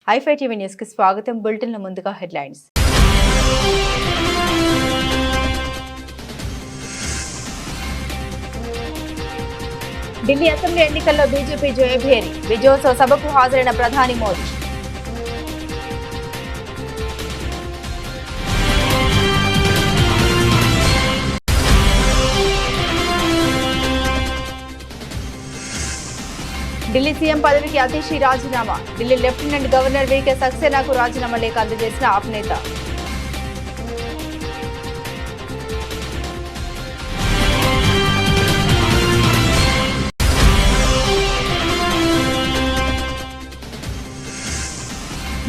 ఐఫై TV news కి స్వాగతం. Bulletin లో ముందుగా హెడ్లైన్స్. ఢిల్లీ అసెంబ్లీ ఎన్నికల్లో బీజేపీ జయభేరి. విజయోత్సవ సభకు హాజరైన ప్రధాని మోదీ. ఢిల్లీ సీఎం పదవికి అతిషి రాజీనామా. ఢిల్లీ లెఫ్టినెంట్ గవర్నర్ వీకే సక్సేనాకు రాజీనామా లేఖ అందజేసిన ఆప్ నేత.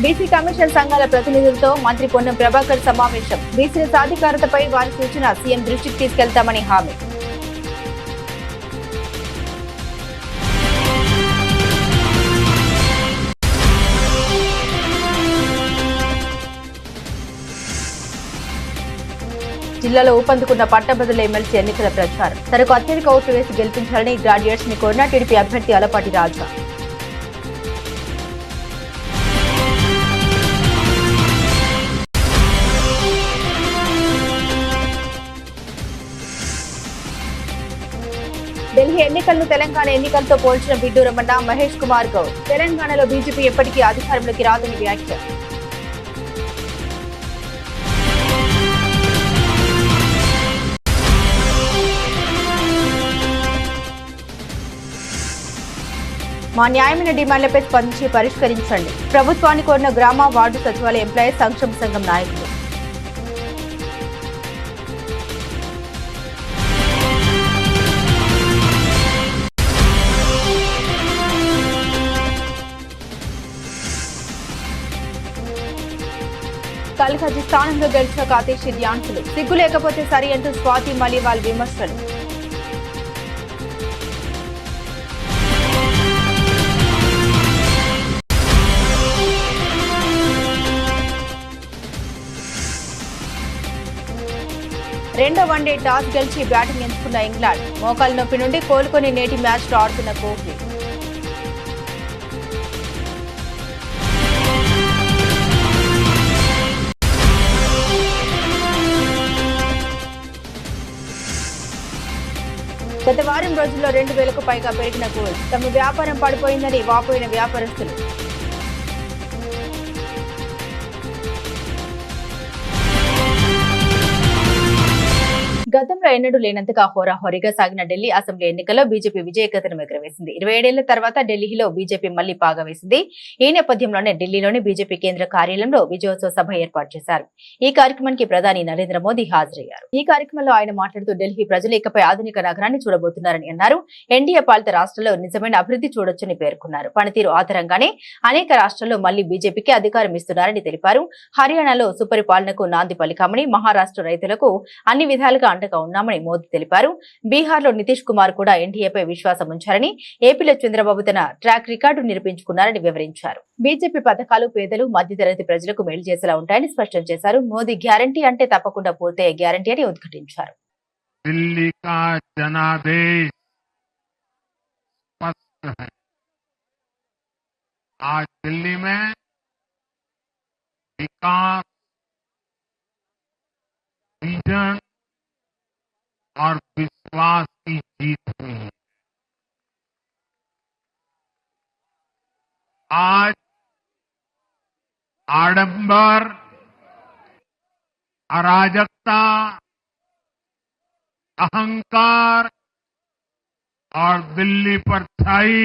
బీసీ కమిషన్ సంఘాల ప్రతినిధులతో మంత్రి పొన్నం ప్రభాకర్ సమావేశం. బీసీల సాధికారతపై వారి సూచన సీఎం దృష్టికి తీసుకెళ్తామని హామీ. జిల్లాలో ఊపందుకున్న పట్టభద్రుల ఎమ్మెల్సీ ఎన్నికల ప్రచారం. తనకు అత్యధిక ఓట్లు వేసి గెలిపించాలని గ్రాడ్యుయేట్స్ ని కోరిన టీడీపీ అభ్యర్థి అలపాటి రాజా. ఢిల్లీ ఎన్నికలను తెలంగాణ ఎన్నికలతో పోల్చిన విడ్డూరమన్న మహేష్ కుమార్ గౌడ్. తెలంగాణలో బీజేపీ ఎప్పటికీ అధికారంలోకి రాదని వ్యాఖ్య. మా న్యాయమైన డిమాండ్లపై స్పందించి పరిష్కరించండి. ప్రభుత్వాన్ని కోరిన గ్రామ వార్డు సచివాలయ ఎంప్లాయీస్ సంక్షేమ సంఘం నాయకులు. కల్హజీ స్థానంలో గెలిచిన కాతేషి ధ్యాన్సులు. సిగ్గు లేకపోతే సరి అంటూ స్వాతి మలివాల్ విమర్శలు. రెండో వన్డే టాస్ గెలిచి బ్యాటింగ్ ఎంచుకున్న ఇంగ్లాండ్. మోకాలు నొప్పి నుండి కోలుకొని నేటి మ్యాచ్లో ఆడుతున్న కోహ్లీ. గత వారం రోజుల్లో 2,000కు పైగా పెరిగిన గోల్డ్. తమ వ్యాపారం పడిపోయిందని వాపోయిన వ్యాపారస్తులు. గతంలో ఎన్నడూ లేనంతగా హోరాహోరీగా సాగిన ఢిల్లీ అసెంబ్లీ ఎన్నికల్లో బీజేపీ విజయకేతనం ఎగురవేసింది. 27 ఏళ్ల తర్వాత ఢిల్లీలో బీజేపీ మళ్లీ పాగా వేసింది. ఈ నేపథ్యంలోనే ఢిల్లీలోని బీజేపీ కేంద్ర కార్యాలయంలో విజయోత్సవ సభ ఏర్పాటు చేశారు. ఈ కార్యక్రమానికి ప్రధాని నరేంద్ర మోదీ హాజరయ్యారు. ఈ కార్యక్రమంలో ఆయన మాట్లాడుతూ ఢిల్లీ ప్రజలు ఇకపై ఆధునిక నగరాన్ని చూడబోతున్నారని అన్నారు. ఎన్డీఏ పాలిత రాష్ట్రాల్లో నిజమైన అభివృద్ధి చూడొచ్చని పేర్కొన్నారు. పనితీరు ఆధారంగానే అనేక రాష్ట్రాల్లో మళ్లీ బీజేపీకి అధికారం ఇస్తున్నారని తెలిపారు. హర్యానాలో సుపరిపాలనకు నాంది పలికామని, మహారాష్ట్ర రైతులకు అన్ని విధాలుగా అండగా ఉన్నామని మోదీ తెలిపారు. బీహార్లో నితీష్ కుమార్ కూడా ఎన్డీఏపై విశ్వాసం ఉంచారని, ఏపీలో చంద్రబాబు తన ట్రాక్ రికార్డు నిరూపించుకున్నారని వివరించారు. బీజేపీ పథకాలు పేదలు, మధ్యతరగతి ప్రజలకు మేలు చేసేలా ఉంటాయని స్పష్టం చేశారు. మోదీ గ్యారంటీ అంటే తప్పకుండా పూర్తయ్యే గ్యారంటీ అని ఉద్ఘాటించారు. दिल्ली का जनादेश स्पष्ट है। आज दिल्ली में विकास, विजन और विश्वास की जीत हुई है। आज आडंबर, अराजकता, अहंकार और दिल्ली पर छाई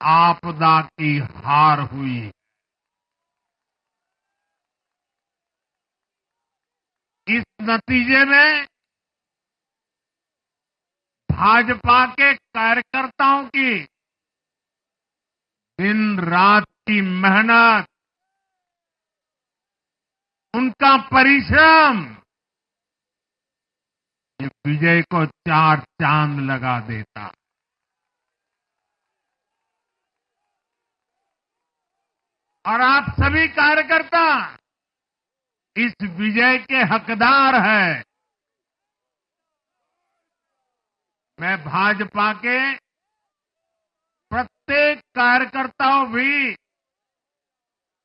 आपदा की हार हुई। इस नतीजे में भाजपा के कार्यकर्ताओं की दिन रात की मेहनत, उनका परिश्रम ये विजय को 4 चांद लगा देता। और आप सभी कार्यकर्ता इस विजय के हकदार हैं। मैं भाजपा के प्रत्येक कार्यकर्ताओं भी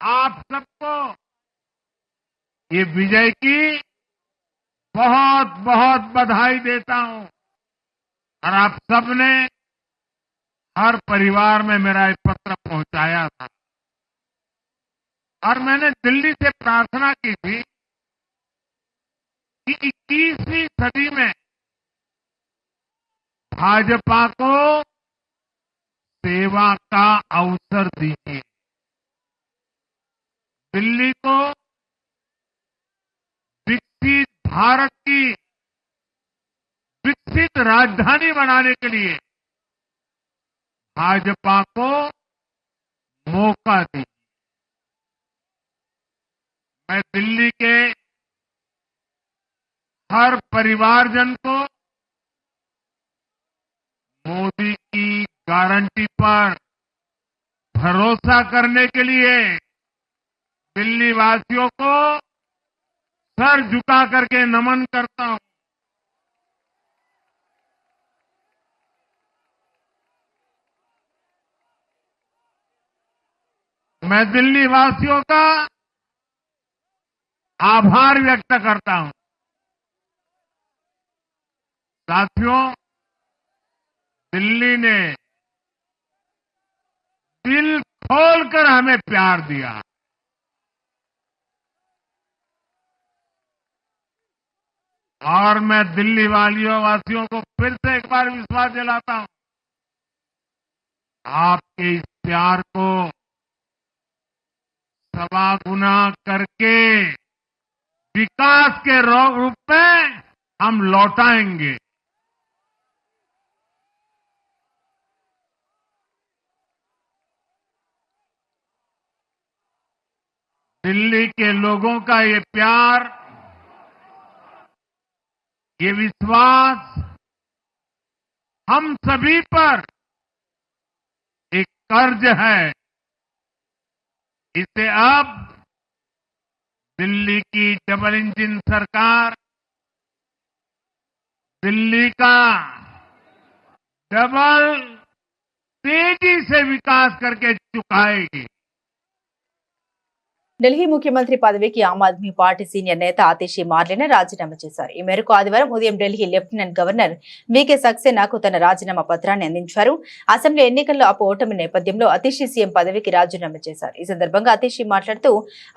आप सबको ये विजय की बहुत बहुत बधाई देता हूं और आप सबने हर परिवार में मेरा एक पत्र पहुंचाया था और मैंने दिल्ली से प्रार्थना की थी कि 21वीं सदी में भाजपा को सेवा का अवसर दीजिए, दिल्ली को विकसित भारत की विकसित राजधानी बनाने के लिए भाजपा को मौका दीजिए। मैं दिल्ली के हर परिवारजन को मोदी की गारंटी पर भरोसा करने के लिए दिल्ली वासियों को सर झुका करके नमन करता हूं। मैं दिल्ली वासियों का आभार व्यक्त करता हूं। साथियों, दिल्ली ने दिल खोलकर हमें प्यार दिया। और मैं दिल्ली वासियों को फिर से एक बार विश्वास दिलाता हूं, आपके इस प्यार को सवा गुना करके विकास के रूप में हम लौटाएंगे। दिल्ली के लोगों का ये प्यार, ये विश्वास हम सभी पर एक कर्ज है। इसे अब दिल्ली की डबल इंजन सरकार, दिल्ली का डबल तेजी से विकास करके चुकाएगी। ఢిల్లీ ముఖ్యమంత్రి పదవికి ఆమ్ ఆద్మీ పార్టీ సీనియర్ నేత ఆతిషి మార్లెనా రాజీనామా చేశారు. ఈ మేరకు ఆదివారం ఉదయం ఢిల్లీ లెఫ్టినెంట్ గవర్నర్ వీకే సక్సేనాకు తన రాజీనామా పత్రాన్ని అందించారు. అసెంబ్లీ ఎన్నికల్లో ఓటమి నేపథ్యంలో ఆతిషి సీఎం పదవికి రాజీనామా చేశారు. ఈ సందర్భంగా ఆతిషి మాట్లాడుతూ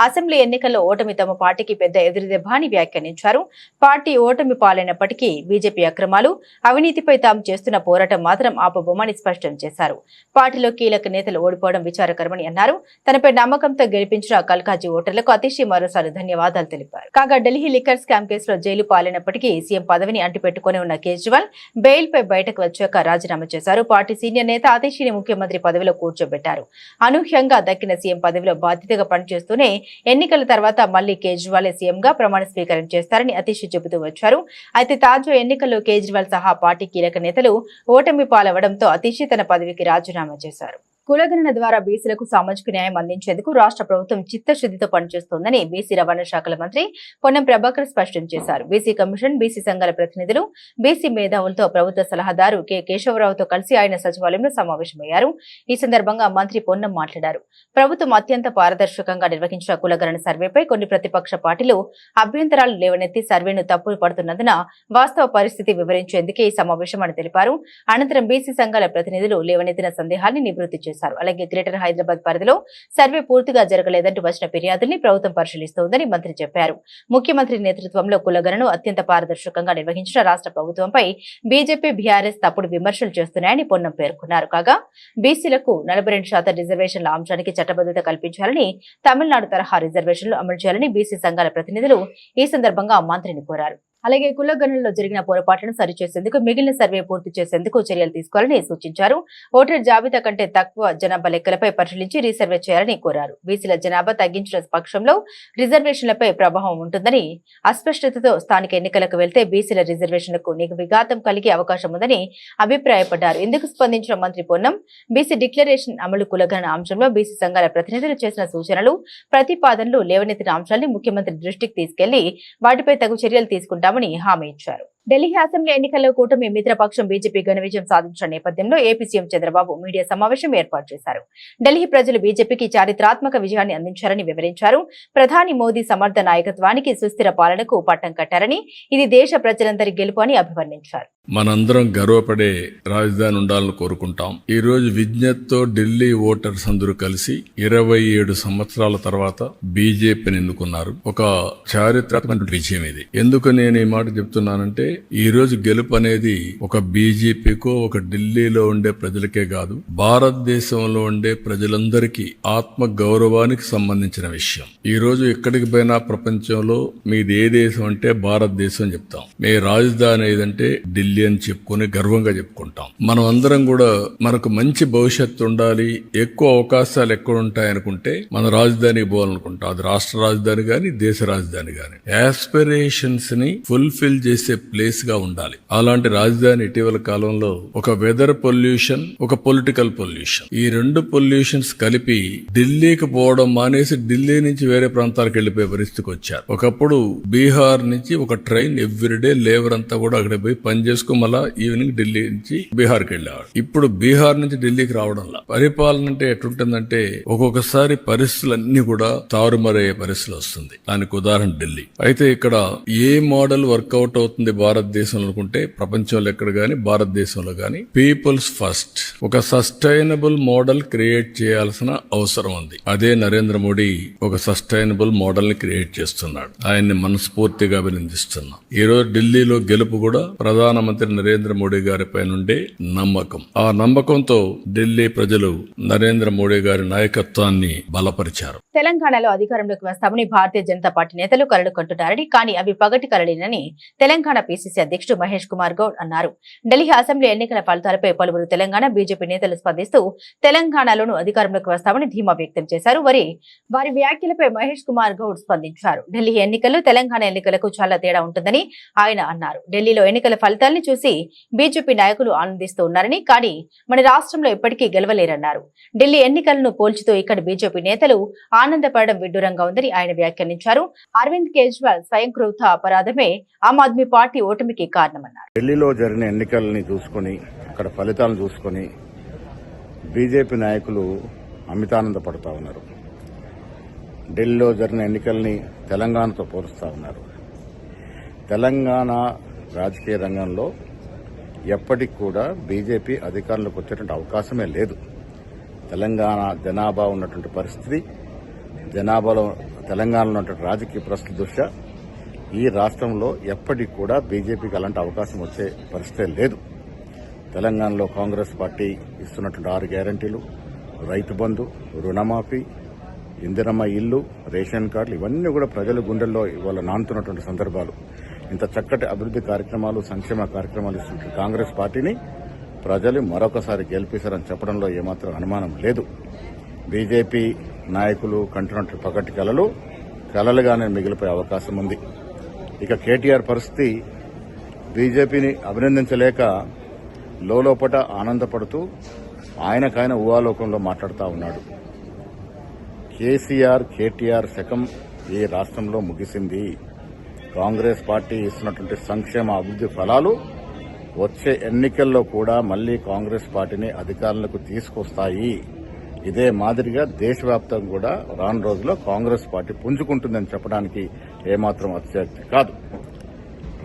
అసెంబ్లీ ఎన్నికల్లో ఓటమి తమ పార్టీకి పెద్ద ఎదురుదెబ్బ అని వ్యాఖ్యానించారు. పార్టీ ఓటమి పాలైనప్పటికీ బీజేపీ అక్రమాలు, అవినీతిపై తాము చేస్తున్న పోరాటం మాత్రం ఆపబోమని స్పష్టం చేశారు. పార్టీలో కీలక నేతలు ఓడిపోవడం విచారకరమని అన్నారు. తనపై నమ్మకంతో గెలిపించిన కల్కా ఓటర్లకు అతిషి మరోసారి ధన్యవాదాలు తెలిపారు. కాగా ఢిల్లీ లిక్కర్ స్కామ్ కేసులో జైలు పాలైనప్పటికీ సీఎం పదవిని అంటిపెట్టుకుని ఉన్న కేజ్రీవాల్ బెయిల్ పై బయటకు వచ్చాక రాజీనామా చేశారు. పార్టీ సీనియర్ నేత అతిషిని ముఖ్యమంత్రి పదవిలో కూర్చోబెట్టారు. అనూహ్యంగా దక్కిన సీఎం పదవిలో బాధ్యతగా పనిచేస్తూనే ఎన్నికల తర్వాత మళ్లీ కేజ్రీవాల్ సీఎంగా ప్రమాణ స్వీకారం చేస్తారని అతిషి చెబుతూ వచ్చారు. అయితే తాజా ఎన్నికల్లో కేజ్రీవాల్ సహా పార్టీ కీలక నేతలు ఓటమి పాలవడంతో అతిషి తన పదవికి రాజీనామా చేశారు. కులగణన ద్వారా బీసీలకు సామాజిక న్యాయం అందించేందుకు రాష్ట్ర ప్రభుత్వం చిత్తశుద్దితో పనిచేస్తోందని బీసీ రవాణా శాఖల మంత్రి పొన్నం ప్రభాకర్ స్పష్టం చేశారు. బీసీ కమిషన్, బీసీ సంఘాల ప్రతినిధులు, బీసీ మేధావులతో ప్రభుత్వ సలహాదారు కె కేశవరావుతో కలిసి ఆయన సచివాలయంలో సమావేశమయ్యారు. ఈ సందర్భంగా మంత్రి పొన్నం మాట్లాడారు. ప్రభుత్వం అత్యంత పారదర్శకంగా నిర్వహించిన కులగణన సర్వేపై కొన్ని ప్రతిపక్ష పార్టీలు అభ్యంతరాలు లేవనెత్తి సర్వేను తప్పులు పడుతున్నందున వాస్తవ పరిస్థితి వివరించేందుకే ఈ సమావేశం అని తెలిపారు. అనంతరం బీసీ సంఘాల ప్రతినిధులు లేవనెత్తిన సందేహాన్ని నివృత్తి చేశారు. అలాగే గ్రేటర్ హైదరాబాద్ పరిధిలో సర్వే పూర్తిగా జరగలేదంటూ వచ్చిన ఫిర్యాదుల్ని ప్రభుత్వం పరిశీలిస్తోందని మంత్రి చెప్పారు. ముఖ్యమంత్రి నేతృత్వంలో కులగణను అత్యంత పారదర్శకంగా నిర్వహించిన రాష్ట్ర ప్రభుత్వంపై బీజేపీ, బీఆర్ఎస్ తప్పుడు విమర్శలు చేస్తున్నాయని పొన్నం పేర్కొన్నారు. కాగా బీసీలకు 42% రిజర్వేషన్ల అంశానికి చట్టబద్దత కల్పించాలని, తమిళనాడు తరహా రిజర్వేషన్లు అమలు చేయాలని బీసీ సంఘాల ప్రతినిధులు ఈ సందర్భంగా మంత్రిని కోరారు. అలాగే కులగణనలో జరిగిన పొరపాట్లను సరిచేసేందుకు మిగిలిన సర్వే పూర్తి చేసేందుకు చర్యలు తీసుకోవాలని సూచించారు. ఓటర్ జాబితా కంటే తక్కువ జనాభా లెక్కలపై పరిశీలించి రీసర్వే చేయాలని కోరారు. బీసీల జనాభా తగ్గించిన పక్షంలో రిజర్వేషన్లపై ప్రభావం ఉంటుందని, అస్పష్టతతో స్థానిక ఎన్నికలకు వెళ్తే బీసీల రిజర్వేషన్లకు విఘాతం కలిగే అవకాశం ఉందని అభిప్రాయపడ్డారు. ఇందుకు స్పందించిన మంత్రి పొన్నం బీసీ డిక్లరేషన్ అమలు, కులగణన అంశంలో బీసీ సంఘాల ప్రతినిధులు చేసిన సూచనలు, ప్రతిపాదనలు, లేవనెత్తిన అంశాన్ని ముఖ్యమంత్రి దృష్టికి తీసుకెళ్లి వాటిపై తగు చర్యలు తీసుకుంటామని హామీ ఇచ్చారు. ఢిల్లీ అసెంబ్లీ ఎన్నికల్లో కూటమి మిత్రపక్షం బీజేపీ ఘన విజయం సాధించిన నేపథ్యంలో ఏపీ సీఎం చంద్రబాబు మీడియా సమావేశం ఏర్పాటు చేశారు. ఢిల్లీ ప్రజలు బీజేపీకి చారిత్రాత్మక విజయాన్ని అందించారని వివరించారు. ప్రధాని మోదీ సమర్థ నాయకత్వానికి సుస్థిర పాలనకు పట్టం కట్టారని, ఇది దేశ ప్రజలందరి గెలుపు అని అభివర్ణించారు. మనందరం గర్వపడే రాజధాని ఉండాలని కోరుకుంటాం. ఈ రోజు విజ్ఞతతో ఢిల్లీ ఓటర్స్ అందరూ కలిసి 27 సంవత్సరాల తర్వాత బీజేపీని ఎన్నుకున్నారు. ఒక చారిత్రాత్మక విజయం ఇది. ఎందుకు నేను ఈ మాట చెప్తున్నానంటే, ఈ రోజు గెలుపు అనేది ఒక బీజేపీకో ఒక ఢిల్లీలో ఉండే ప్రజలకే కాదు, భారతదేశంలో ఉండే ప్రజలందరికీ ఆత్మ గౌరవానికి సంబంధించిన విషయం. ఈ రోజు ఎక్కడికి పోయినా ప్రపంచంలో మీది ఏ దేశం అంటే భారతదేశం చెప్తాం. మీ రాజధాని ఏదంటే ఢిల్లీ అని చెప్పుకుని గర్వంగా చెప్పుకుంటాం. మనం అందరం కూడా మనకు మంచి భవిష్యత్తు ఉండాలి, ఎక్కువ అవకాశాలు ఎక్కడ ఉంటాయనుకుంటే మన రాజధానికి పోవాలనుకుంటాం. అది రాష్ట్ర రాజధాని గాని దేశ రాజధాని గాని యాస్పిరేషన్స్ ని ఫుల్ఫిల్ చేసే ప్లేస్ గా ఉండాలి. అలాంటి రాజధాని ఇటీవల కాలంలో ఒక వెదర్ పొల్యూషన్, ఒక పొలిటికల్ పొల్యూషన్, ఈ రెండు పొల్యూషన్స్ కలిపి ఢిల్లీకి పోవడం మానేసి ఢిల్లీ నుంచి వేరే ప్రాంతాలకు వెళ్లిపోయే పరిస్థితికి వచ్చారు. ఒకప్పుడు బీహార్ నుంచి ఒక ట్రైన్ ఎవ్రీడే లేబర్ అంతా కూడా అక్కడ పోయి పనిచేసుకుని మళ్ళా ఈవినింగ్ ఢిల్లీ నుంచి బీహార్కి వెళ్ళేవాడు. ఇప్పుడు బీహార్ నుంచి ఢిల్లీకి రావడంలా పరిపాలన అంటే ఎట్లుంటుందంటే ఒక్కొక్కసారి పరిస్థితులన్నీ కూడా తారుమారయ్యే పరిస్థితులు వస్తుంది. దానికి ఉదాహరణ ఢిల్లీ. అయితే ఇక్కడ ఏ మోడల్ వర్కౌట్ అవుతుంది భారతదేశంలో అనుకుంటే, ప్రపంచంలో ఎక్కడ గానీ భారతదేశంలో గానీ పీపుల్స్ ఫస్ట్, ఒక సస్టైనబుల్ మోడల్ క్రియేట్ చేయాల్సిన అవసరం ఉంది. అదే నరేంద్ర మోడీ ఒక సస్టైనబుల్ మోడల్ ని క్రియేట్ చేస్తున్నాడు. ఆయన్ని మనస్ఫూర్తిగా అభినందిస్తున్నాం. ఈ రోజు ఢిల్లీలో గెలుపు కూడా ప్రధానమంత్రి నరేంద్ర మోడీ గారి పై నుండే నమ్మకం. ఆ నమ్మకంతో ఢిల్లీ ప్రజలు నరేంద్ర మోడీ గారి నాయకత్వాన్ని బలపరిచారు. తెలంగాణలో అధికారంలోకి వస్తామని భారతీయ జనతా పార్టీ నేతలు కలలు కంటున్నారని, కానీ అవి పగటి కలలేనని తెలంగాణ పీసీసీ అధ్యక్షుడు మహేష్ కుమార్ గౌడ్ అన్నారు. ఢిల్లీ అసెంబ్లీ ఎన్నికల ఫలితాలపై పలువురు తెలంగాణ బీజేపీ నేతలు స్పందిస్తూ తెలంగాణలోనూ అధికారంలోకి వస్తామని ధీమా వ్యక్తం చేశారు. వారి వ్యాఖ్యలపై మహేష్ కుమార్ గౌడ్ స్పందించారు. ఢిల్లీ ఎన్నికలు తెలంగాణ ఎన్నికలకు చాలా తేడా ఉంటుందని ఆయన అన్నారు. ఢిల్లీలో ఎన్నికల ఫలితాల్ని చూసి బీజేపీ నాయకులు ఆనందిస్తూ ఉన్నారని, కానీ మన రాష్ట్రంలో ఇప్పటికీ గెలవలేరన్నారు. ఢిల్లీ ఎన్నికలను పోల్చుతూ ఇక్కడ బీజేపీ నేతలు ఆనందపడడం విడ్డూరంగా ఉందని ఆయన వ్యాఖ్యానించారు. అరవింద్ కేజ్రీవాల్ స్వయంకృత అపరాధమే ఆమ్ ఆద్మీ పార్టీ ఓటమికి కారణమన్నారు. ఢిల్లీలో జరిగిన ఎన్నికల్ని చూసుకుని, అక్కడ ఫలితాలను చూసుకుని బీజేపీ నాయకులు అమితానంద పడుతూ ఉన్నారు. ఢిల్లీలో జరిగిన ఎన్నికల్ని తెలంగాణతో పోలుస్తూ ఉన్నారు. తెలంగాణ రాజకీయ రంగంలో ఎప్పటికి కూడా బీజేపీ అధికారంలోకి వచ్చేటువంటి అవకాశమే లేదు. తెలంగాణ జనాభా ఉన్నటువంటి పరిస్థితి, జనాభాలో తెలంగాణలో ఉన్నటువంటి రాజకీయ పరిస్థితి దృష్ట్యా ఈ రాష్ట్రంలో ఎప్పటికి కూడా బీజేపీకి అలాంటి అవకాశం వచ్చే పరిస్థితే లేదు. తెలంగాణలో కాంగ్రెస్ పార్టీ ఇస్తున్నటువంటి 6 గ్యారంటీలు, రైతు బంధు, రుణమాఫీ, ఇందిరమ్మ ఇల్లు, రేషన్ కార్డులు, ఇవన్నీ కూడా ప్రజల గుండెల్లో ఇవాళ నానుతున్నటువంటి సందర్భాలు. ఇంత చక్కటి అభివృద్ది కార్యక్రమాలు, సంక్షేమ కార్యక్రమాలు ఇస్తున్న కాంగ్రెస్ పార్టీని ప్రజలు మరొకసారి గెలిపిస్తారని చెప్పడంలో ఏమాత్రం అనుమానం లేదు. బీజేపీ నాయకులు కంటున్నట్టు పగటి కలలుగానే మిగిలిపోయే అవకాశం ఉంది. ఇక కేటీఆర్ పరిస్థితి, బీజేపీని అభినందించలేక లోపట ఆనందపడుతూ ఆయనకైన ఊహాలోకంలో మాట్లాడుతూ ఉన్నాడు. కేటీఆర్ శకం ఈ రాష్ట్రంలో ముగిసింది. కాంగ్రెస్ పార్టీ ఇస్తున్నటువంటి సంక్షేమ అభివృద్ది ఫలాలు వచ్చే ఎన్నికల్లో కూడా మళ్లీ కాంగ్రెస్ పార్టీని అధికారంలోకి తీసుకొస్తాయి. ఇదే మాదిరిగా దేశవ్యాప్తంగా కూడా రాను రోజుల్లో కాంగ్రెస్ పార్టీ పుంజుకుంటుందని చెప్పడానికి ఏమాత్రం అతిశయోక్తి కాదు.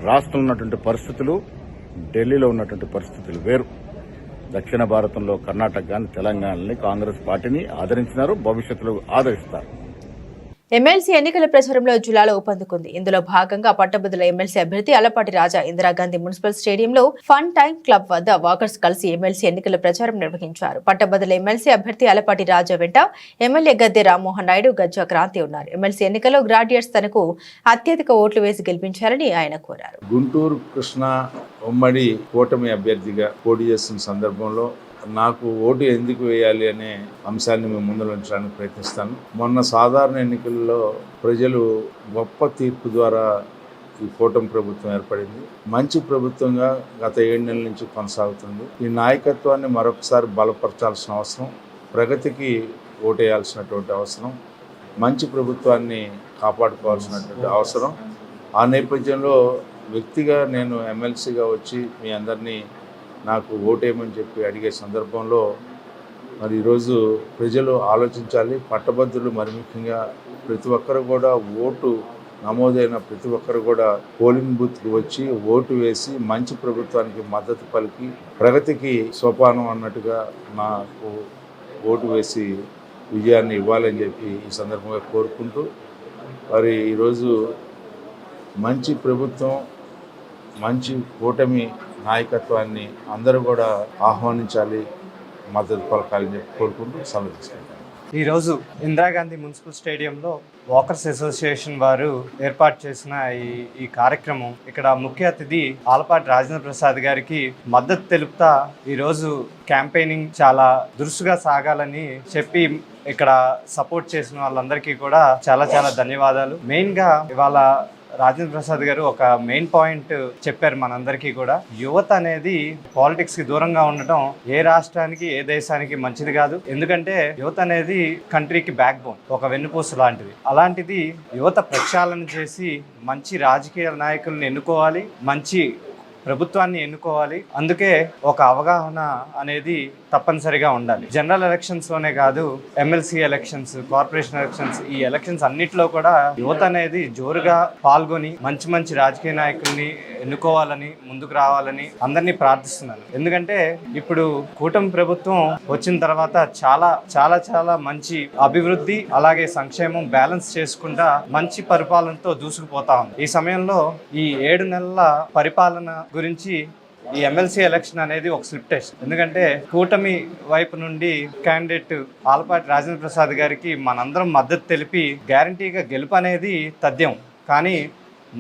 రాష్ట్రంలో ఉన్నటువంటి పరిస్థితులు, ఢిల్లీలో ఉన్నటువంటి పరిస్థితులు వేరు. దక్షిణ భారతంలో కర్ణాటక గాని తెలంగాణని కాంగ్రెస్ పార్టీని ఆదరించినారు, భవిష్యత్తులో ఆదరిస్తారు. ఎమ్మెల్సీ ఎన్నికల ప్రచారంలో జిల్లాలో ఊపందుకుంది. ఇందులో భాగంగా పట్టభద్రుల ఎమ్మెల్సీ అభ్యర్థి అలపాటి రాజా ఇందిరాగాంధీ మున్సిపల్ స్టేడియంలో ఫన్ టైం క్లబ్ వద్ద వాకర్స్ కలిసి ఎమ్మెల్సీ ఎన్నికల ప్రచారం నిర్వహించారు. పట్టభద్రుల ఎమ్మెల్సీ అభ్యర్థి అలపాటి రాజా వెంట ఎమ్మెల్యే గద్దె రామ్మోహన్ నాయుడు, గజ్జా క్రాంతి ఉన్నారు. ఎమ్మెల్సీ ఎన్నికల్లో గ్రాడ్యుయేట్స్ తనకు అత్యధిక ఓట్లు వేసి గెలిపించారని ఆయన కోరారు. గుంటూరు కృష్ణా ఉమ్మడి కూటమి అభ్యర్థిగా పోటీ చేస్తున్న సందర్భంలో నాకు ఓటు ఎందుకు వేయాలి అనే అంశాన్ని మేము ముందు ఉంచడానికి ప్రయత్నిస్తాను. మొన్న సాధారణ ఎన్నికల్లో ప్రజలు గొప్ప తీర్పు ద్వారా ఈ కూటమి ప్రభుత్వం ఏర్పడింది. మంచి ప్రభుత్వంగా గత 7 నెలల నుంచి కొనసాగుతుంది. ఈ నాయకత్వాన్ని మరొకసారి బలపరచాల్సిన అవసరం, ప్రగతికి ఓటేయాల్సినటువంటి అవసరం, మంచి ప్రభుత్వాన్ని కాపాడుకోవాల్సినటువంటి అవసరం. ఆ నేపథ్యంలో వ్యక్తిగా నేను ఎమ్మెల్సీగా వచ్చి మీ అందరినీ నాకు ఓటేయమని చెప్పి అడిగే సందర్భంలో మరి ఈరోజు ప్రజలు ఆలోచించాలి. పట్టభద్రులు మరి ముఖ్యంగా ప్రతి ఒక్కరు కూడా ఓటు నమోదైన ప్రతి ఒక్కరు కూడా పోలింగ్ బూత్కి వచ్చి ఓటు వేసి మంచి ప్రభుత్వానికి మద్దతు పలికి ప్రగతికి సోపానం అన్నట్టుగా నాకు ఓటు వేసి విజయాన్ని ఇవ్వాలని చెప్పి ఈ సందర్భంగా కోరుకుంటూ మరి ఈరోజు మంచి ప్రభుత్వం మంచి కూటమి నాయకత్వాన్ని అందరూ కూడా ఆహ్వానించాలి, మద్దతు పలకాలని చెప్పి కోరుకుంటూ సెలవు తీసుకుంటాను. ఈరోజు ఇందిరాగాంధీ మున్సిపల్ స్టేడియంలో వాకర్స్ అసోసియేషన్ వారు ఏర్పాటు చేసిన ఈ కార్యక్రమం, ఇక్కడ ముఖ్య అతిథి ఆలపాటి రాజేంద్ర ప్రసాద్ గారికి మద్దతు తెలుపుతా ఈరోజు క్యాంపెయినింగ్ చాలా దురుసుగా సాగాలని చెప్పి ఇక్కడ సపోర్ట్ చేసిన వాళ్ళందరికీ కూడా చాలా చాలా ధన్యవాదాలు. మెయిన్గా ఇవాళ రాజేంద్ర ప్రసాద్ గారు ఒక మెయిన్ పాయింట్ చెప్పారు మనందరికీ కూడా. యువత అనేది పాలిటిక్స్ కి దూరంగా ఉండటం ఏ రాష్ట్రానికి ఏ దేశానికి మంచిది కాదు. ఎందుకంటే యువత అనేది కంట్రీకి బ్యాక్ బోన్, ఒక వెన్నుపూస లాంటిది. అలాంటిది యువత ప్రక్షాళన చేసి మంచి రాజకీయ నాయకుల్ని ఎన్నుకోవాలి, మంచి ప్రభుత్వాన్ని ఎన్నుకోవాలి. అందుకే ఒక అవగాహన అనేది తప్పనిసరిగా ఉండాలి. జనరల్ ఎలక్షన్స్ లోనే కాదు, ఎమ్మెల్సీ ఎలక్షన్స్, కార్పొరేషన్ ఎలక్షన్స్, ఈ ఎలక్షన్స్ అన్నిట్లో కూడా యువత అనేది జోరుగా పాల్గొని మంచి మంచి రాజకీయ నాయకుల్ని ఎన్నుకోవాలని, ముందుకు రావాలని అందరినీ ప్రార్థిస్తున్నాను. ఎందుకంటే ఇప్పుడు కూటమి ప్రభుత్వం వచ్చిన తర్వాత చాలా చాలా చాలా మంచి అభివృద్ధి అలాగే సంక్షేమం బ్యాలెన్స్ చేసుకుంటా మంచి పరిపాలనతో దూసుకుపోతా ఉంది. ఈ సమయంలో ఈ 7 నెలల పరిపాలన గురించి ఈ ఎమ్మెల్సీ ఎలక్షన్ అనేది ఒక స్లిప్ టెస్ట్. ఎందుకంటే కూటమి వైపు నుండి క్యాండిడేట్ ఆలపాటి రాజేంద్ర ప్రసాద్ గారికి మనందరం మద్దతు తెలిపి గ్యారంటీగా గెలుపు అనేది తథ్యం. కానీ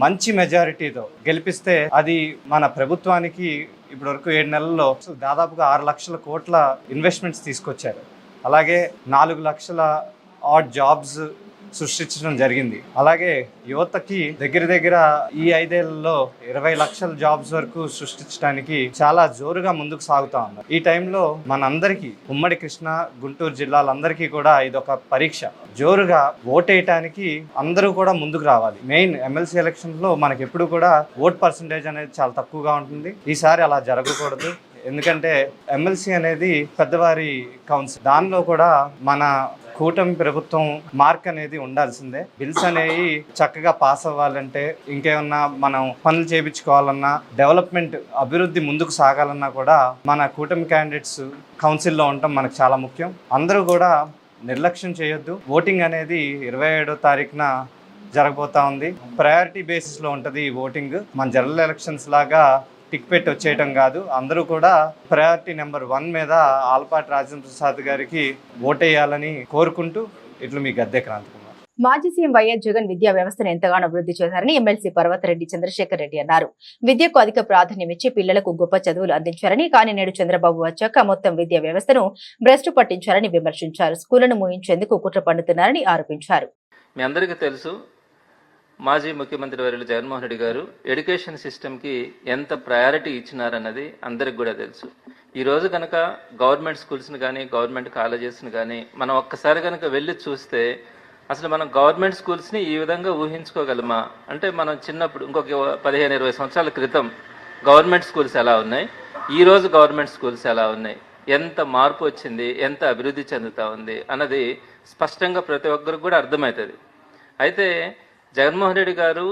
మంచి మెజారిటీతో గెలిపిస్తే అది మన ప్రభుత్వానికి ఇప్పటి వరకు 7 నెలల్లో దాదాపుగా 6 లక్షల కోట్ల ఇన్వెస్ట్మెంట్స్ తీసుకొచ్చారు. అలాగే 4 లక్షల ఆడ్ జాబ్స్ సృష్టించడం జరిగింది. అలాగే యువతకి దగ్గర ఈ 5 ఏళ్లలో 20 లక్షల జాబ్స్ వరకు సృష్టించడానికి చాలా జోరుగా ముందుకు సాగుతా ఉన్నారు. ఈ టైంలో మనందరికీ ఉమ్మడి కృష్ణా గుంటూరు జిల్లాలందరికీ కూడా ఇదొక పరీక్ష. జోరుగా ఓటేయటానికి అందరూ కూడా ముందుకు రావాలి. మెయిన్ ఎమ్మెల్సీ ఎలక్షన్ లో మనకి ఎప్పుడు కూడా ఓట్ పర్సంటేజ్ అనేది చాలా తక్కువగా ఉంటుంది. ఈసారి అలా జరగకూడదు. ఎందుకంటే ఎమ్మెల్సీ అనేది పెద్దవారి కౌన్సిల్, దానిలో కూడా మన కూటమి ప్రభుత్వం మార్క్ అనేది ఉండాల్సిందే. బిల్స్ అనేవి చక్కగా పాస్ అవ్వాలంటే, ఇంకేమన్నా మనం పనులు చేయించుకోవాలన్నా, డెవలప్మెంట్ అభివృద్ధి ముందుకు సాగాలన్నా కూడా మన కూటమి క్యాండిడేట్స్ కౌన్సిల్లో ఉండటం మనకు చాలా ముఖ్యం. అందరూ కూడా నిర్లక్ష్యం చేయొద్దు. ఓటింగ్ అనేది 27వ తారీఖున జరగబోతా ఉంది. ప్రయారిటీ బేసిస్లో ఉంటుంది ఈ ఓటింగ్. మన జనరల్ ఎలక్షన్స్ లాగా టిక్ పెట్టి వచ్చేయటం కాదు. అందరూ కూడా ప్రయారిటీ నెంబర్ 1 మీద ఆలపాటి రాజేంద్ర ప్రసాద్ గారికి ఓటేయాలని కోరుకుంటూ ఇట్లు మీ గద్దె క్రాంతి కుమార్. మాజీ సీఎం వైఎస్ జగన్ విద్యా వ్యవస్థను ఎంతగానో అభివృద్ధి చేశారని ఎమ్మెల్సీ పర్వతరెడ్డి చంద్రశేఖర్ రెడ్డి అన్నారు. విద్యకు అధిక ప్రాధాన్యం ఇచ్చి పిల్లలకు గొప్ప చదువులు అందించారని, కానీ నేడు చంద్రబాబు వచ్చాక మొత్తం విద్యా వ్యవస్థను భ్రష్టు పట్టించారని విమర్శించారు. స్కూళ్లను మూయించేందుకు కుట్ర పన్నుతున్నారని ఆరోపించారు. మీ అందరికీ తెలుసు, మాజీ ముఖ్యమంత్రి వర్యులు జగన్మోహన్ రెడ్డి గారు ఎడ్యుకేషన్ సిస్టమ్కి ఎంత ప్రయారిటీ ఇచ్చినారన్నది అందరికి కూడా తెలుసు. ఈరోజు కనుక గవర్నమెంట్ స్కూల్స్ని కానీ గవర్నమెంట్ కాలేజెస్ని కానీ మనం ఒక్కసారి కనుక వెళ్ళి చూస్తే అసలు మనం గవర్నమెంట్ స్కూల్స్ని ఈ విధంగా ఊహించుకోగలమా? అంటే మనం చిన్నప్పుడు ఇంకొక 15-20 సంవత్సరాల క్రితం గవర్నమెంట్ స్కూల్స్ ఎలా ఉన్నాయి, ఈరోజు గవర్నమెంట్ స్కూల్స్ ఎలా ఉన్నాయి, ఎంత మార్పు వచ్చింది, ఎంత అభివృద్ధి చెందుతూ ఉంది అన్నది స్పష్టంగా ప్రతి ఒక్కరికి కూడా అర్థమవుతుంది. అయితే జగన్మోహన్ రెడ్డి గారు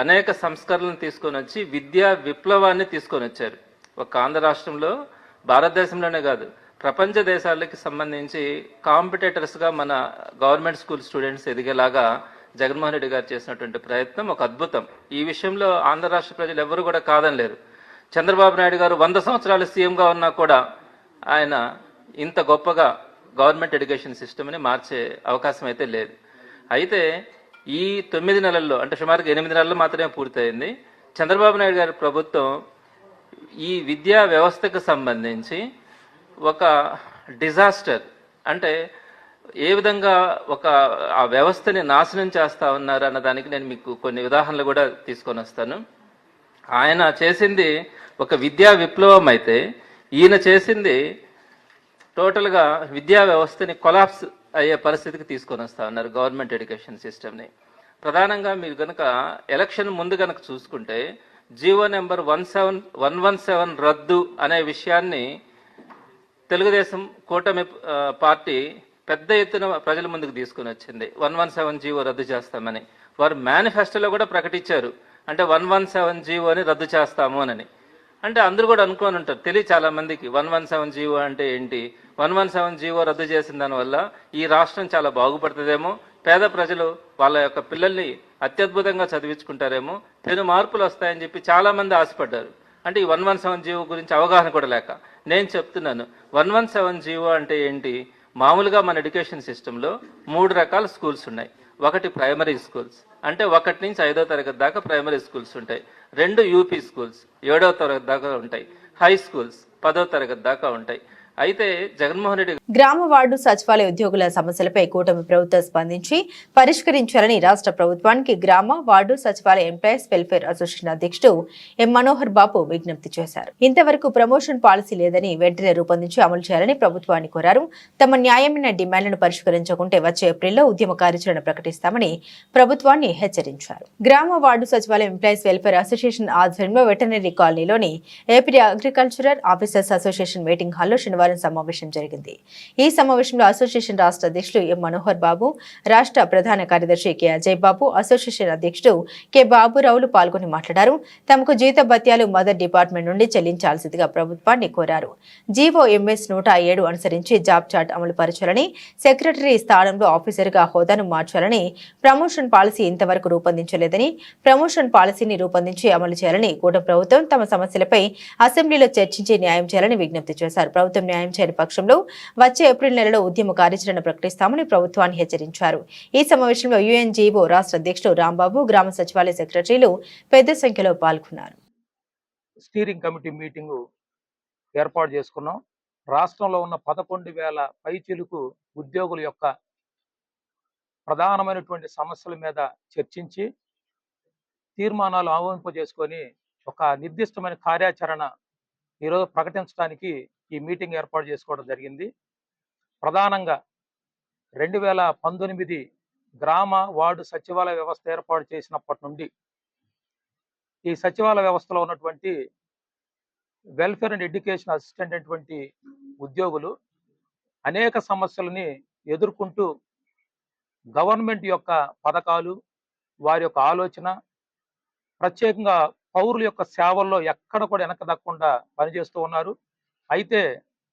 అనేక సంస్కరణలను తీసుకొని వచ్చి విద్యా విప్లవాన్ని తీసుకొని వచ్చారు. ఒక ఆంధ్ర రాష్ట్రంలో, భారతదేశంలోనే కాదు ప్రపంచ దేశాలకి సంబంధించి కాంపిటేటర్స్గా మన గవర్నమెంట్ స్కూల్ స్టూడెంట్స్ ఎదిగేలాగా జగన్మోహన్ రెడ్డి గారు చేసినటువంటి ప్రయత్నం ఒక అద్భుతం. ఈ విషయంలో ఆంధ్ర రాష్ట్ర ప్రజలు ఎవరు కూడా కాదనలేరు. చంద్రబాబు నాయుడు గారు 100 సంవత్సరాలు సీఎంగా ఉన్నా కూడా ఆయన ఇంత గొప్పగా గవర్నమెంట్ ఎడ్యుకేషన్ సిస్టమ్ని మార్చే అవకాశం అయితే లేదు. అయితే ఈ 9 నెలల్లో, అంటే సుమారుగా 8 నెలల్లో మాత్రమే పూర్తయింది. చంద్రబాబు నాయుడు గారి ప్రభుత్వం ఈ విద్యా వ్యవస్థకు సంబంధించి ఒక డిజాస్టర్, అంటే ఏ విధంగా ఆ వ్యవస్థని నాశనం చేస్తా ఉన్నారు అన్న దానికి నేను మీకు కొన్ని ఉదాహరణలు కూడా తీసుకొని వస్తాను. ఆయన చేసింది ఒక విద్యా విప్లవం అయితే, ఈయన చేసింది టోటల్గా విద్యా వ్యవస్థని కొలాప్స్ అయ్యే పరిస్థితికి తీసుకొని వస్తా ఉన్నారు గవర్నమెంట్ ఎడ్యుకేషన్ సిస్టమ్ని. ప్రధానంగా మీరు కనుక ఎలక్షన్ ముందు కనుక చూసుకుంటే జీవో నెంబర్ 117 రద్దు అనే విషయాన్ని తెలుగుదేశం కూటమి పార్టీ పెద్ద ఎత్తున ప్రజల ముందుకు తీసుకుని వచ్చింది. 117 జీవో రద్దు చేస్తామని వారు మేనిఫెస్టోలో కూడా ప్రకటించారు. అంటే 117 జీవోని రద్దు చేస్తాము అని. అంటే అందరూ కూడా అనుకోని ఉంటారు, తెలియదు చాలా మందికి 117 జీవో అంటే ఏంటి. 117 జీవో రద్దు చేసిన దానివల్ల ఈ రాష్ట్రం చాలా బాగుపడుతుందేమో, పేద ప్రజలు వాళ్ళ యొక్క పిల్లల్ని అత్యద్భుతంగా చదివించుకుంటారేమో, పెను మార్పులు వస్తాయని చెప్పి చాలా మంది ఆశపడ్డారు. అంటే ఈ 117 జీవో గురించి అవగాహన కూడా లేక నేను చెప్తున్నాను. 117 జీవో అంటే ఏంటి? మామూలుగా మన ఎడ్యుకేషన్ సిస్టంలో 3 రకాల స్కూల్స్ ఉన్నాయి. ఒకటి ప్రైమరీ స్కూల్స్, అంటే 1 నుంచి 5వ తరగతి దాకా ప్రైమరీ స్కూల్స్ ఉంటాయి. 2 యూపీ స్కూల్స్ 7వ తరగతి దాకా ఉంటాయి. హై స్కూల్స్ 10వ తరగతి దాకా ఉంటాయి. అయితే జగన్మోహన్ రెడ్డి గ్రామ వార్డు సచివాలయ ఉద్యోగుల సమస్యలపై కూటమి ప్రభుత్వం స్పందించి పరిష్కరించాలని రాష్ట్ర ప్రభుత్వానికి గ్రామ వార్డు సచివాలయ ఎంప్లాయీస్ వెల్ఫేర్ అసోసియేషన్ అధ్యక్షుడు ఎం మనోహర్ బాబు విజ్ఞప్తి చేశారు. ఇంతవరకు ప్రమోషన్ పాలసీ లేదని వెంటనే రూపొందించి అమలు చేయాలని ప్రభుత్వాన్ని కోరారు. తమ న్యాయమైన డిమాండ్లను పరిష్కరించకుంటే వచ్చే ఏప్రిల్లో ఉద్యమ కార్యాచరణ ప్రకటిస్తామని ప్రభుత్వాన్ని హెచ్చరించారు. గ్రామ వార్డు సచివాలయ ఎంప్లాయీస్ వెల్ఫేర్ అసోసియేషన్ ఆధ్వర్యంలో వెటర్నరీ కాలనీలోని AP agricultural officers association meeting హాల్లో శనివారం సమావేశం జరిగింది. ఈ సమావేశంలో అసోసియేషన్ రాష్ట్ర అధ్యక్షులు ఎం మనోహర్ బాబు, రాష్ట్ర ప్రధాన కార్యదర్శి కె అజయ్ బాబు, అసోసియేషన్ అధ్యక్షుడు కె బాబురావులు పాల్గొని మాట్లాడారు. తమకు జీత భత్యాలు మదర్ డిపార్ట్మెంట్ నుండి చెల్లించాల్సిందిగా ప్రభుత్వాన్ని కోరారు. జీవో ఎంఎస్ 107 అనుసరించి జాబ్ చార్ట్ అమలు పరచాలని, సెక్రటరీ స్థానంలో ఆఫీసర్గా హోదాను మార్చాలని, ప్రమోషన్ పాలసీ ఇంతవరకు రూపొందించలేదని, ప్రమోషన్ పాలసీని రూపొందించి అమలు చేయాలని కూటమి ప్రభుత్వం తమ సమస్యలపై అసెంబ్లీలో చర్చించి న్యాయం చేయాలని విజ్ఞప్తి చేశారు. ప్రభుత్వం న్యాయం చేయని పక్షంలో వచ్చే ఏప్రిల్ నెలలో ఉద్యమ కార్యాచరణ ప్రకటిస్తామని ప్రభుత్వాన్ని హెచ్చరించారు. ఈ సమావేశంలో యుఎన్జీఓ రాష్ట్ర అధ్యక్షుడు రాంబాబు, గ్రామ సచివాలయ సెక్రటరీలు పెద్ద సంఖ్యలో పాల్గొన్నారు. స్టీరింగ్ కమిటీ మీటింగు ఏర్పాటు చేసుకున్నాం. రాష్ట్రంలో ఉన్న 11,000 పైచిలుకు ఉద్యోగుల యొక్క ప్రధానమైనటువంటి సమస్యల మీద చర్చించి తీర్మానాలు ఆమోదింపజేసుకొని ఒక నిర్దిష్టమైన కార్యాచరణ ఈరోజు ప్రకటించడానికి ఈ మీటింగ్ ఏర్పాటు చేసుకోవడం జరిగింది. ప్రధానంగా 2019 గ్రామ వార్డు సచివాలయ వ్యవస్థ ఏర్పాటు చేసినప్పటి నుండి ఈ సచివాలయ వ్యవస్థలో ఉన్నటువంటి వెల్ఫేర్ అండ్ ఎడ్యుకేషన్ అసిస్టెంట్ అయినటువంటి ఉద్యోగులు అనేక సమస్యలని ఎదుర్కొంటూ గవర్నమెంట్ యొక్క పథకాలు, వారి యొక్క ఆలోచన, ప్రత్యేకంగా పౌరుల యొక్క సేవల్లో ఎక్కడ కూడా వెనక దక్కకుండా పనిచేస్తూ ఉన్నారు. అయితే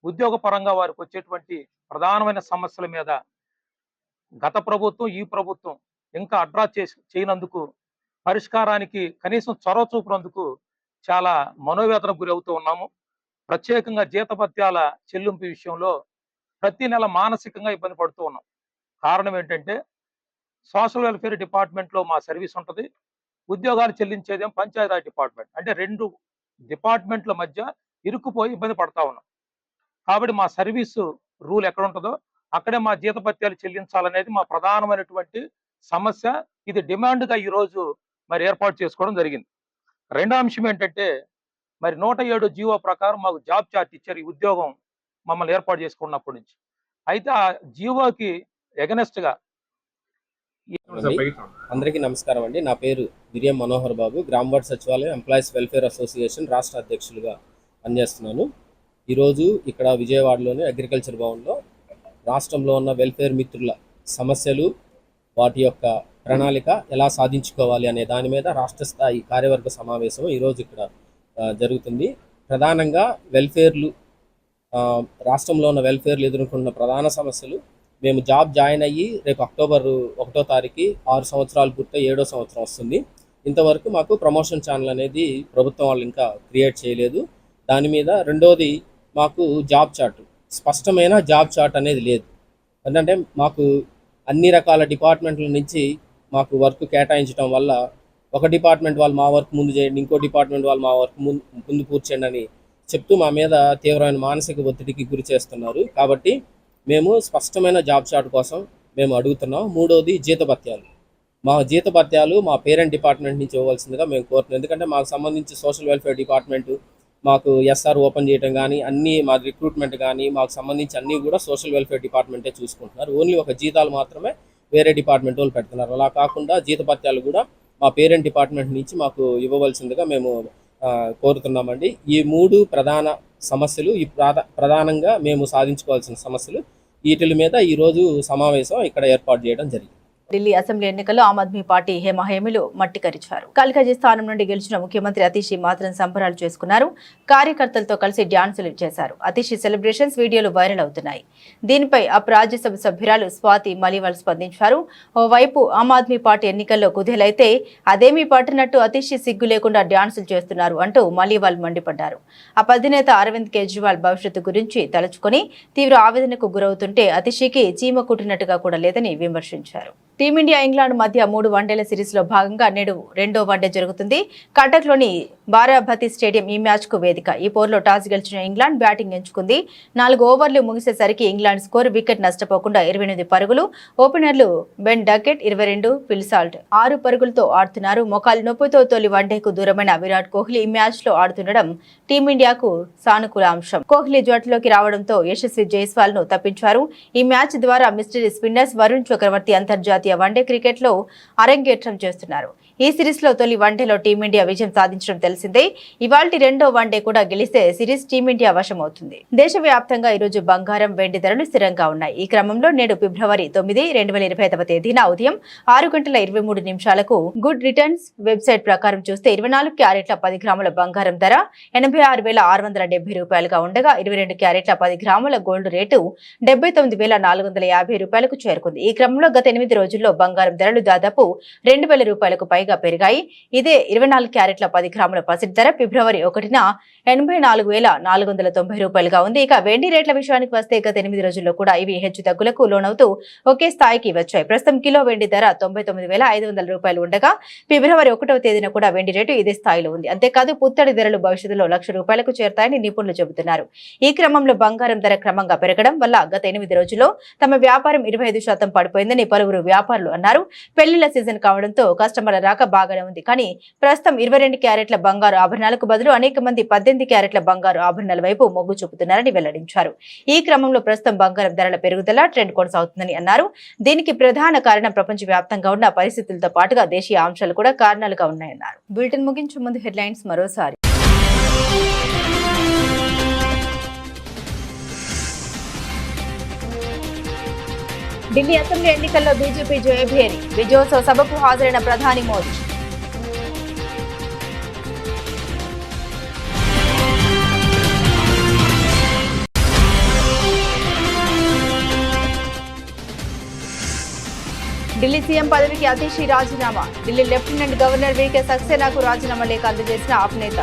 ఉద్యోగ పరంగా వారికి వచ్చేటువంటి ప్రధానమైన సమస్యల మీద గత ప్రభుత్వం, ఈ ప్రభుత్వం ఇంకా అడ్రస్ చేయనందుకు, పరిష్కారానికి కనీసం చొరవ చూపినందుకు చాలా మనోవేదనకు గురి అవుతూ ఉన్నాము. ప్రత్యేకంగా జీతభత్యాల చెల్లింపు విషయంలో ప్రతి నెల మానసికంగా ఇబ్బంది పడుతూ ఉన్నాం. కారణం ఏంటంటే సోషల్ వెల్ఫేర్ డిపార్ట్మెంట్లో మా సర్వీస్ ఉంటుంది, ఉద్యోగాలు చెల్లించేదేం పంచాయతీరాజ్ డిపార్ట్మెంట్. అంటే 2 డిపార్ట్మెంట్ల మధ్య ఇరుక్కుపోయి ఇబ్బంది పడతా ఉన్నాం. కాబట్టి మా సర్వీసు రూల్ ఎక్కడ ఉంటుందో అక్కడే మా జీతభత్యాలు చెల్లించాలనేది మా ప్రధానమైనటువంటి సమస్య. ఇది డిమాండ్గా ఈరోజు మరి ఏర్పాటు చేసుకోవడం జరిగింది. రెండో అంశం ఏంటంటే మరి 107 జీవో ప్రకారం మాకు జాబ్ చార్ట్ ఇచ్చారు ఈ ఉద్యోగం మమ్మల్ని ఏర్పాటు చేసుకున్నప్పటి నుంచి. అయితే ఆ జీవోకి ఎగనెస్ట్ గా అందరికీ నమస్కారం అండి. నా పేరు విరియం మనోహర్ బాబు, గ్రామ వార్డు సచివాలయం ఎంప్లాయీస్ వెల్ఫేర్ అసోసియేషన్ రాష్ట్ర అధ్యక్షులుగా పనిచేస్తున్నాను. ఈరోజు ఇక్కడ విజయవాడలోని అగ్రికల్చర్ భవన్లో రాష్ట్రంలో ఉన్న వెల్ఫేర్ మిత్రుల సమస్యలు, వాటి యొక్క ప్రణాళిక ఎలా సాధించుకోవాలి అనే దాని మీద రాష్ట్ర స్థాయి కార్యవర్గ సమావేశం ఈరోజు ఇక్కడ జరుగుతుంది. ప్రధానంగా వెల్ఫేర్లు, రాష్ట్రంలో ఉన్న వెల్ఫేర్లు ఎదుర్కొంటున్న ప్రధాన సమస్యలు, మేము జాబ్ జాయిన్ అయ్యి రేపు అక్టోబర్ 1వ తారీఖు 6 సంవత్సరాలు పూర్తయి 7వ సంవత్సరం వస్తుంది. ఇంతవరకు మాకు ప్రమోషన్ ఛానల్ అనేది ప్రభుత్వం వాళ్ళు ఇంకా క్రియేట్ చేయలేదు. దాని మీద రెండోది మాకు జాబ్ చార్ట్, స్పష్టమైన జాబ్ చార్ట్ అనేది లేదు. ఎందుకంటే మాకు అన్ని రకాల డిపార్ట్మెంట్ల నుంచి మాకు వర్క్ కేటాయించడం వల్ల ఒక డిపార్ట్మెంట్ వాళ్ళు మా వర్క్ ముందు చేయండి, ఇంకో డిపార్ట్మెంట్ వాళ్ళు మా వర్క్ ముందు పూర్తి చేయండి అని చెప్తూ మా మీద తీవ్రమైన మానసిక ఒత్తిడికి గురి చేస్తున్నారు. కాబట్టి మేము స్పష్టమైన జాబ్ చార్ట్ కోసం మేము అడుగుతున్నాం. మూడోది జీతభత్యాలు. మా జీతభత్యాలు మా పేరెంట్ డిపార్ట్మెంట్ నుంచి ఇవ్వాల్సిందిగా మేము కోరుతున్నాం. ఎందుకంటే మాకు సంబంధించి సోషల్ వెల్ఫేర్ డిపార్ట్మెంటు మాకు ఎస్ఆర్ ఓపెన్ చేయడం కానీ, అన్నీ మా రిక్రూట్మెంట్ కానీ మాకు సంబంధించి అన్నీ కూడా సోషల్ వెల్ఫేర్ డిపార్ట్మెంటే చూసుకుంటున్నారు. ఓన్లీ ఒక జీతాలు మాత్రమే వేరే డిపార్ట్మెంట్ వాళ్ళు పెడుతున్నారు. అలా కాకుండా జీతభత్యాలు కూడా మా పేరెంట్ డిపార్ట్మెంట్ నుంచి మాకు ఇవ్వవలసిందిగా మేము కోరుతున్నామండి. ఈ 3 ప్రధాన సమస్యలు, ఈ ప్రధానంగా మేము సాధించుకోవాల్సిన సమస్యలు, వీటి మీద ఈరోజు సమావేశం ఇక్కడ ఏర్పాటు చేయడం జరిగింది. ఢిల్లీ అసెంబ్లీ ఎన్నికల్లో ఆమ్ ఆద్మీ పార్టీ హేమహేమిలు మట్టికరిచారు. కల్కాజీ స్థానం నుండి గెలిచిన ముఖ్యమంత్రి అతిషి మాత్రం సంబరాలు చేసుకున్నారు. కార్యకర్తలతో కలిసి డ్యాన్సులు చేశారు. అతిషి సెలబ్రేషన్స్ వీడియోలు వైరల్ అవుతున్నాయి. దీనిపై రాజ్యసభ సభ్యురాలు స్వాతి మలివాల్ స్పందించారు. ఓవైపు ఆమ్ ఆద్మీ పార్టీ ఎన్నికల్లో కుదేలైతే అదేమీ పట్టినట్టు అతిషి సిగ్గు లేకుండా డ్యాన్సులు చేస్తున్నారు అంటూ మలివాల్ మండిపడ్డారు. ఆ అధినేత అరవింద్ కేజ్రీవాల్ భవిష్యత్తు గురించి తలుచుకుని తీవ్ర ఆవేదనకు గురవుతుంటే అతిషికి చీమ కుట్టినట్టుగా కూడా లేదని విమర్శించారు. టీమిండియా ఇంగ్లాండ్ మధ్య 3 వన్డేల సిరీస్ లో భాగంగా నేడు 2వ వన్డే జరుగుతుంది. కటక్ లోని బారాభతి స్టేడియం ఈ మ్యాచ్ కు వేదిక. ఈ పోరులో టాస్ గెలిచిన ఇంగ్లాండ్ బ్యాటింగ్ ఎంచుకుంది. 4 ఓవర్లు ముగిసేసరికి ఇంగ్లాండ్ స్కోర్ వికెట్ నష్టపోకుండా 28 పరుగులు. ఓపెనర్లు బెన్ డకెట్ 22, ఫిల్ సాల్ట్ 6 పరుగులతో ఆడుతున్నారు. మోకాలి నొప్పితో తొలి వన్డేకు దూరమైన విరాట్ కోహ్లీ ఈ మ్యాచ్ లో ఆడుతుండడం టీమిండియాకు సానుకూల అంశం. కోహ్లీ జట్టులోకి రావడంతో యశస్వి జైస్వాల్ ను తప్పించారు. ఈ మ్యాచ్ ద్వారా మిస్టరీ స్పిన్నర్స్ వరుణ్ చక్రవర్తి అంతర్జాతీయ వన్డే క్రికెట్ లో అరంగేట్రం చేస్తున్నారు. ఈ సిరీస్ లో తొలి వన్డేలో టీమిండియా విజయం సాధించడం తెలిసిందే. ఇవాల్టి 2వ వన్డే కూడా గెలిస్తే సిరీస్ టీమిండియా వశమవుతుంది. దేశవ్యాప్తంగా ఈరోజు బంగారం, వెండి ధరలు స్థిరంగా ఉన్నాయి. ఈ క్రమంలో నేడు ఫిబ్రవరి 9, 2025వ తేదీన ఉదయం 6:23 గుడ్ రిటర్న్స్ వెబ్సైట్ ప్రకారం చూస్తే 24 క్యారెట్ల 10 గ్రాముల బంగారం ధర 86,670 రూపాయలుగా ఉండగా 22 క్యారెట్ల 10 గ్రాముల గోల్డ్ రేటు 79,450 రూపాయలకు చేరుకుంది. ఈ క్రమంలో గత 8 రోజుల్లో బంగారం ధరలు దాదాపు 2,000 రూపాయలకు పైగా పెరిగాయి. ఇదే 24 క్యారెట్ల 10 గ్రాముల పసిడి ధర ఫిబ్రవరి 1న 84,490 రూపాయలుగా ఉంది. ఇక వెండి రేట్ల విషయానికి వస్తే గత 8 రోజుల్లో కూడా ఇవి హెచ్చు తగ్గులకు లోనవుతూ ఒకే స్థాయికి వచ్చాయి. ప్రస్తుతం కిలో వెండి ధర 99,500 రూపాయలు ఉండగా ఫిబ్రవరి 1వ తేదీన కూడా వెండి రేటు ఇదే స్థాయిలో ఉంది. అంతేకాదు పుత్తడి ధరలు భవిష్యత్తులో 1,00,000 రూపాయలకు చేరుతాయని నిపుణులు చెబుతున్నారు. ఈ క్రమంలో బంగారం ధర క్రమంగా పెరగడం వల్ల గత 8 రోజుల్లో తమ వ్యాపారం 25% పడిపోయిందని పలువురు వ్యాపారులు అన్నారు. పెళ్లిళ్ల సీజన్ కావడంతో కస్టమర్ల రాక బాగానే ఉంది. కానీ ప్రస్తుతం 22 క్యారెట్ల బంగారు ఆభరణాలకు బదులు అనేక మంది 18 క్యారెట్ల బంగారు ఆభరణాల వైపు మొగ్గు చూపుతున్నారని వెల్లడించారు. ఈ క్రమంలో ప్రస్తుతం బంగారం ధరల పెరుగుదల ట్రెండ్ కొనసాగుతుందని అన్నారు. దీనికి ప్రధాన కారణం ప్రపంచవ్యాప్తంగా ఉన్న పరిస్థితులతో పాటుగా దేశీయ అంశాలు కూడా కారణాలుగా ఉన్నాయన్నారు. బులెటిన్ ముగించే ముందు హెడ్లైన్స్ మరోసారి. ఢిల్లీ అసెంబ్లీ ఎన్నికల్లో బీజేపీ జయభేరి. విజయోత్సవ సభకు హాజరైన ప్రధాని మోదీ. ఢిల్లీ సీఎం పదవికి అతిషి రాజీనామా. ఢిల్లీ లెఫ్టినెంట్ గవర్నర్ వీకే సక్సేనాకు రాజీనామా లేఖ అందజేసిన ఆప్ నేత.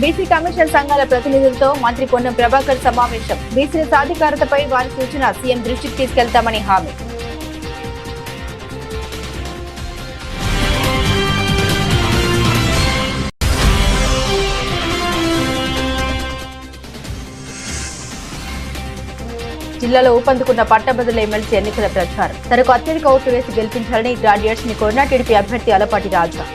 బీసీ కమిషన్ సంఘాల ప్రతినిధులతో మంత్రి పొన్నం ప్రభాకర్ సమావేశం. బీసీల సాధికారతపై వారి సూచన సీఎం దృష్టికి తీసుకెళ్తామని హామీ. జిల్లాలో ఊపందుకున్న పట్టభద్రుల ఎమ్మెల్సీ ఎన్నికల ప్రచారం. తనకు అత్యధిక ఓట్లు వేసి గెలిపించాలని గ్రాడ్యుయేట్స్ ని కోరిన టీడీపీ అభ్యర్థి అలపాటి రాజా.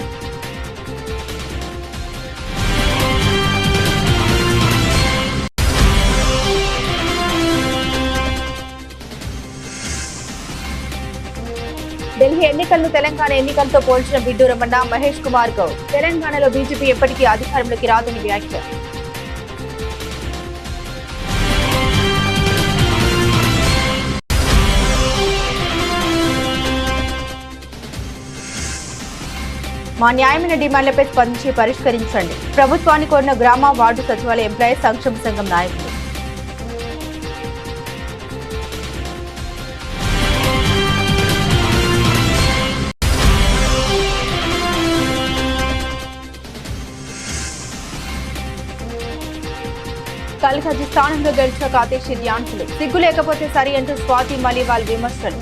ఢిల్లీ ఎన్నికలను తెలంగాణ ఎన్నికలతో పోల్చిన బిడ్డు రమణ, మహేష్ కుమార్ గౌడ్. తెలంగాణలో బీజేపీ ఎప్పటికీ అధికారంలోకి రాదని వ్యాఖ్య. మా న్యాయమైన డిమాండ్లపై స్పందించి పరిష్కరించండి. ప్రభుత్వాన్ని కోరిన గ్రామ వార్డు సచివాలయ ఎంప్లాయీస్ సంక్షేమ సంఘం నాయకులు. కల్కాజీ స్థానంలో గెలిచిన అతిషి డ్యాన్సులు. సిగ్గు లేకపోతే సరి అంటూ స్వాతి మలివాల్ విమర్శలు.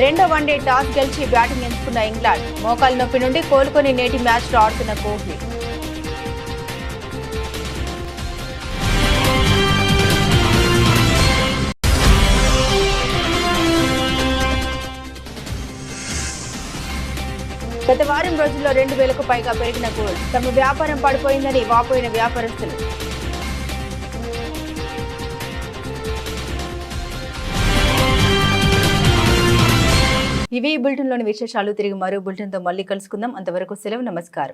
రెండో వన్డే టాస్ గెలిచి బ్యాటింగ్ ఎంచుకున్న ఇంగ్లాండ్. మోకాలి నొప్పి నుండి కోలుకొని నేటి మ్యాచ్ లో ఆడుతున్న కోహ్లీ. గత వారం రోజుల్లో 2,000కు పైగా పెరిగిన గోల్డ్. తమ వ్యాపారం పడిపోయిందని వాపోయిన వ్యాపారస్తులు. ఇవి ఈ బులెటిన్లోని విశేషాలు. తిరిగి మరో బులెటిన్తో మళ్ళీ కలుసుకుందాం. అంతవరకు సెలవు. నమస్కారం.